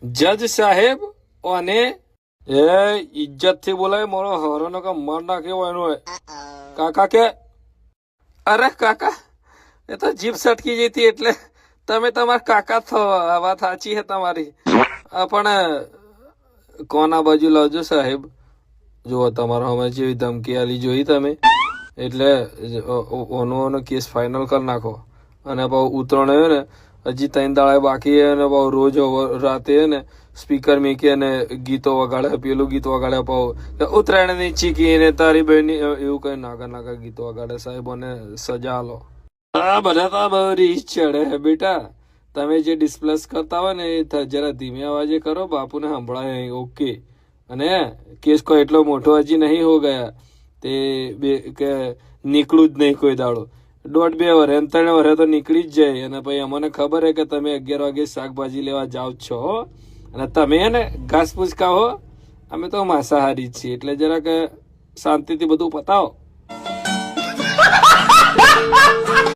જજ સાહેબ અને એ ઇજ્જત થી બોલાય, મારો હરોનો કા મર નાખ્યો એનો કાકા કે અરે કાકા એ તો જીભ સટકી જતી એટલે તમે તમારા કાકા થો. આ વાત સાચી હે તમારી, પણ કોના બાજુ લાવજો સાહેબ. જુઓ તમારા અમે જેવી ધમકી આલી જોઈ તમે, એટલે ઓનો કેસ ફાઇનલ કરી નાખો. અને પાછું ઉતરણ આવ્યો ને હજી 3 દાડા બાકી હે ને પાછું રોજ રાતે ને સ્પીકર મૂકી અને ગીતો વગાડે, પેલું ગીત વગાડે પાછું ઉત્તરાયણ ની ચીકી ને તારી બહેન એવું કઈ નાગા નાગા ગીતો વગાડે. સાહેબોને સજા લો. આ બધા તો બહુ રીચ ચડે બેટા. તમે જે ડિસ્પ્લેસ કરતા હોય ને એ જરા ધીમે અવાજે કરો, બાપુને સંભળાય. ઓકે. અને કેસ કોઈ એટલો મોટો હજી નહીં હો ગયા તે કે નીકળું જ નહીં કોઈ દાડો. 1.5-2 વર્ષ 3 વર્ષ તો નીકળી જ જાય. અને પછી અમને ખબર હે કે તમે 11 વાગે શાકભાજી લેવા જાઓ છો અને તમે ને ઘાસ પૂસ ખાઓ. અમે તો માંસાહારી જ છીએ, એટલે જરાક શાંતિથી બધું પતાવો.